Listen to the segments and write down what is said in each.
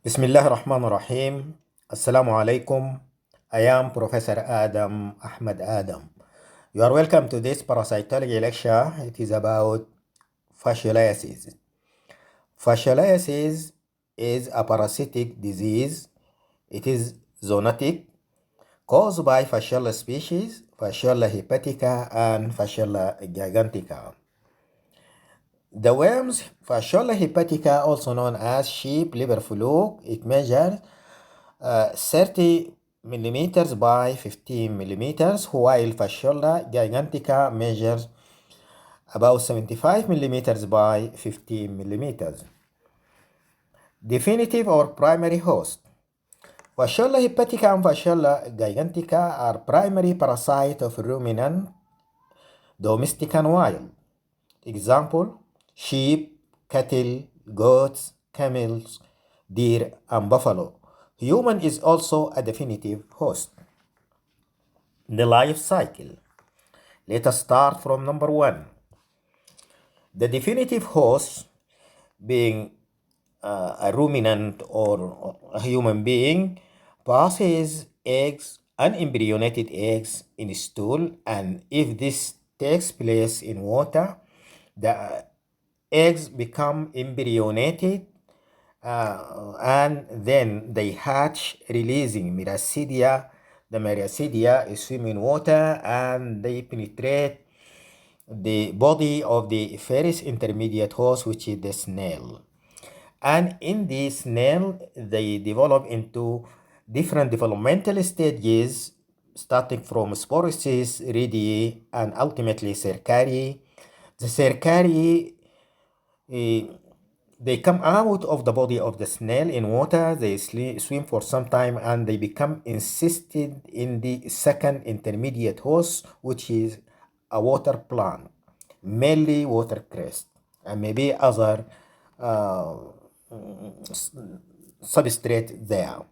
Bismillah ar-Rahman ar-Rahim. Assalamu alaikum. I am Professor Adam Ahmad Adam. You are welcome to this parasitology lecture. It is about fascioliasis. Fascioliasis is a parasitic disease. It is zoonotic, caused by Fasciola species, Fasciola hepatica and Fasciola gigantica. The worms Fasciola hepatica, also known as sheep liver fluke, it measures 30 millimeters by 15 millimeters, while Fasciola gigantica measures about 75 millimeters by 15 millimeters. Definitive or primary host. Fasciola hepatica and Fasciola gigantica are primary parasites of ruminant, domestic and wild. Example, sheep, cattle, goats, camels, deer, and buffalo. Human is also a definitive host. The life cycle. Let us start from number one. The definitive host, being a ruminant or a human being, passes eggs, unembryonated eggs in stool, and if this takes place in water, the eggs become embryonated and then they hatch, releasing miracidia. The miracidia swim in water and they penetrate the body of the first intermediate host, which is the snail. And in the snail, they develop into different developmental stages, starting from sporocyst, redi, and ultimately cercari. The cercari, they come out of the body of the snail in water, they swim for some time, and they become encysted in the second intermediate host, which is a water plant, mainly watercress, and maybe other uh, substrate there.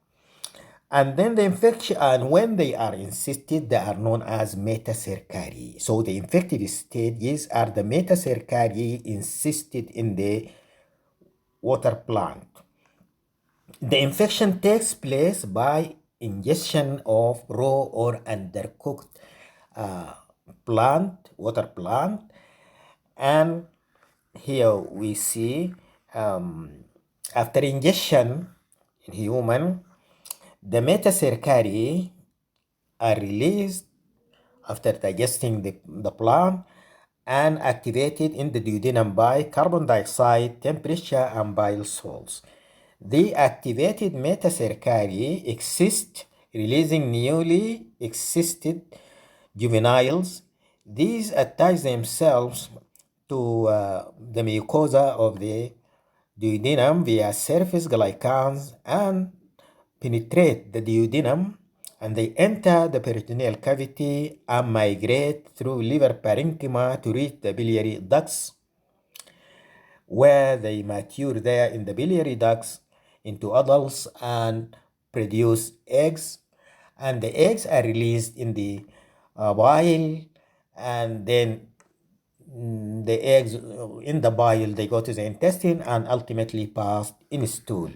And then the infection, and when they are encysted, they are known as metacercari. So the infected stages are the metacercari encysted in the water plant. The infection takes place by ingestion of raw or undercooked uh, water plant. And here we see after ingestion in human, the metacercari are released after digesting the plant and activated in the duodenum by carbon dioxide, temperature, and bile salts. The activated metacercari exist, releasing newly existed juveniles. These attach themselves to the mucosa of the duodenum via surface glycans and penetrate the duodenum, and they enter the peritoneal cavity and migrate through liver parenchyma to reach the biliary ducts, where they mature there in the biliary ducts into adults and produce eggs. And the eggs are released in the bile, and then the eggs in the bile, they go to the intestine and ultimately pass in stool.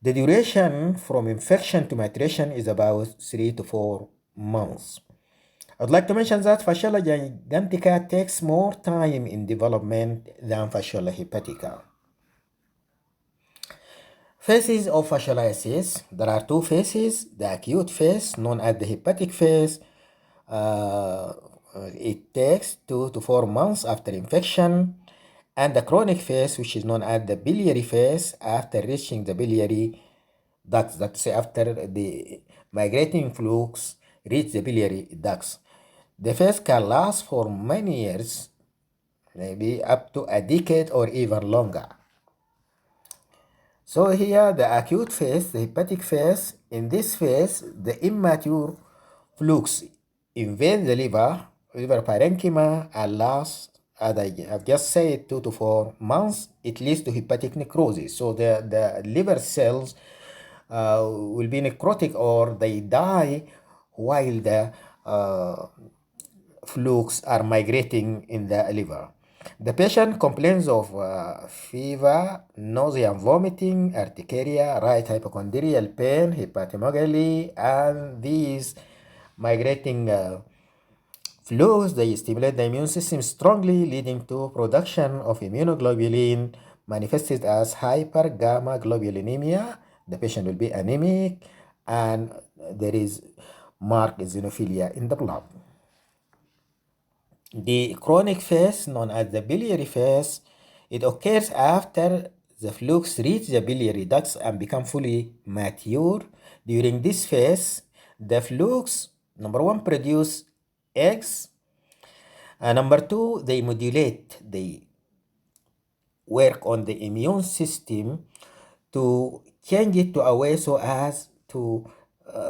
The duration from infection to maturation is about 3 to 4 months. I'd like to mention that Fasciola gigantica takes more time in development than Fasciola hepatica. Phases of fascioliasis. There are two phases. The acute phase, known as the hepatic phase, it takes 2 to 4 months after infection, and the chronic phase, which is known as the biliary phase, after reaching the biliary ducts, that's after the migrating flukes reach the biliary ducts. The phase can last for many years, maybe up to a decade or even longer. So here the acute phase, the hepatic phase, in this phase, the immature flukes invade the liver parenchyma, and last, as I have just said, 2 to 4 months, it leads to hepatic necrosis. So the liver cells will be necrotic or they die while the flukes are migrating in the liver. The patient complains of fever, nausea and vomiting, urticaria, right hypochondrial pain, hepatomegaly, and these migrating flus. They stimulate the immune system strongly, leading to production of immunoglobulin manifested as hyper gamma globulinemia. The patient will be anemic, and there is marked xenophilia in the blood. The chronic phase, known as the biliary phase, it occurs after the flukes reach the biliary ducts and become fully mature. During this phase, the flukes, number one, produce eggs, and number two, they work on the immune system to change it to a way so as to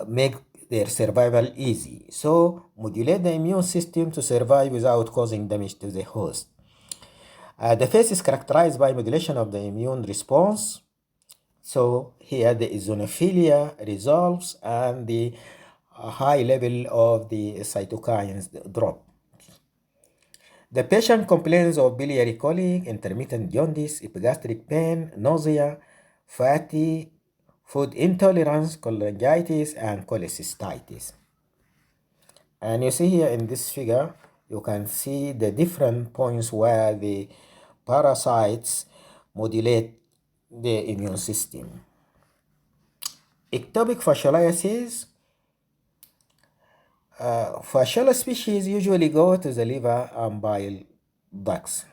make their survival easy. So modulate the immune system to survive without causing damage to the host. The phase is characterized by modulation of the immune response. So here the eosinophilia resolves and the high level of the cytokines drop. The patient complains of biliary colic, intermittent jaundice, epigastric pain, nausea, fatty, food intolerance, cholangitis, and cholecystitis. And you see here in this figure, you can see the different points where the parasites modulate the immune system. Ectopic fascioliasis. Fasciole species usually go to the liver and bile ducts.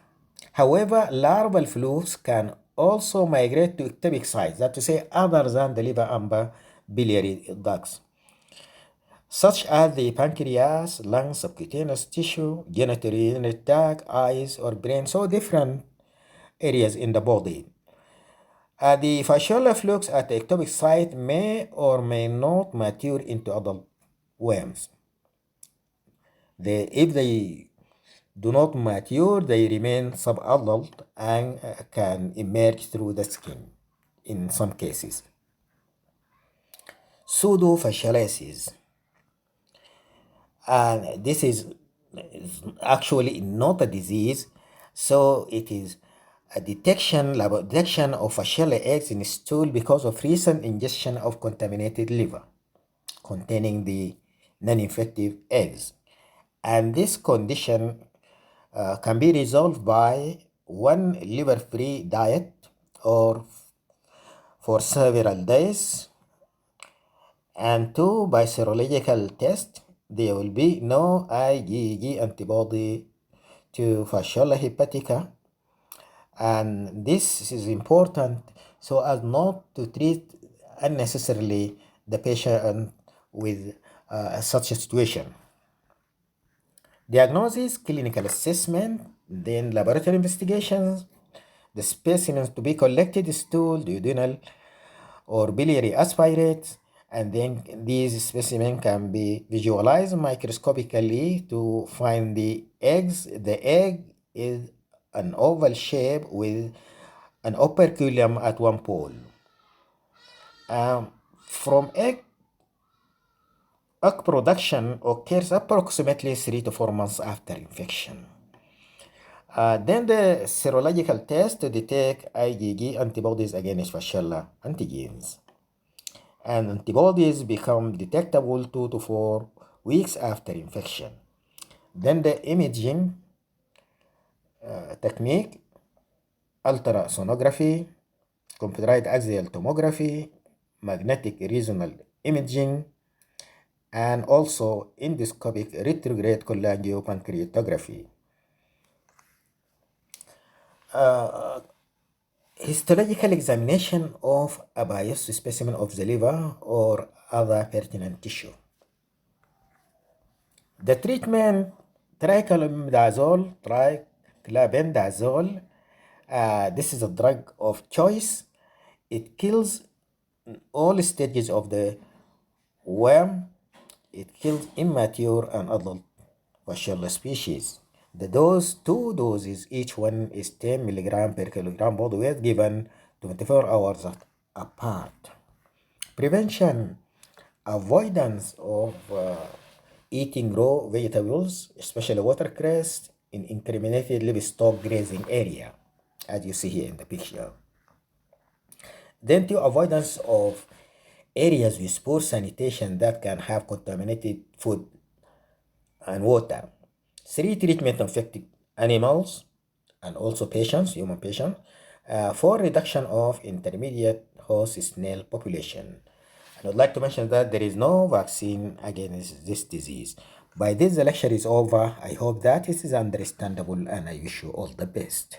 However, larval flukes can also migrate to ectopic sites, that to say other than the liver and biliary ducts, such as the pancreas, lungs, subcutaneous tissue, genitourinary tract, eyes, or brain, so different areas in the body. The fasciole flukes at the ectopic site may or may not mature into adult worms. If they do not mature, they remain subadult and can emerge through the skin in some cases. Pseudofascioliasis. And this is actually not a disease, so it is a detection of fasciole eggs in stool because of recent ingestion of contaminated liver containing the non-infective eggs. And this condition can be resolved by one, liver-free diet or for several days, and two, by serological test. There will be no IgG antibody to Fasciola hepatica, and this is important so as not to treat unnecessarily the patient with such a situation. Diagnosis, clinical assessment, then laboratory investigations, the specimens to be collected, stool, duodenal, or biliary aspirates, and then these specimens can be visualized microscopically to find the eggs. The egg is an oval shape with an operculum at one pole. From egg production occurs approximately 3 to 4 months after infection. Then the serological test to detect IgG antibodies against Fasciola antigens. And antibodies become detectable 2 to 4 weeks after infection. Then the imaging technique, ultrasonography, computerized axial tomography, magnetic resonance imaging, and also endoscopic retrograde cholangiopancreatography. Histological examination of a biopsy specimen of the liver or other pertinent tissue. The treatment, triclabendazole, this is a drug of choice. It kills all stages of the worm. It kills immature and adult Fasciola species. The dose, two doses, each one is 10 milligram per kilogram body weight given 24 hours apart. Prevention, avoidance of eating raw vegetables, especially watercress, in incriminated livestock grazing area, as you see here in the picture. Then to avoidance of areas with poor sanitation that can have contaminated food and water. 3, treatment of affected animals and also patients, human patients. 4, reduction of intermediate host snail population. And I'd like to mention that there is no vaccine against this disease. By this, the lecture is over. I hope that it is understandable and I wish you all the best.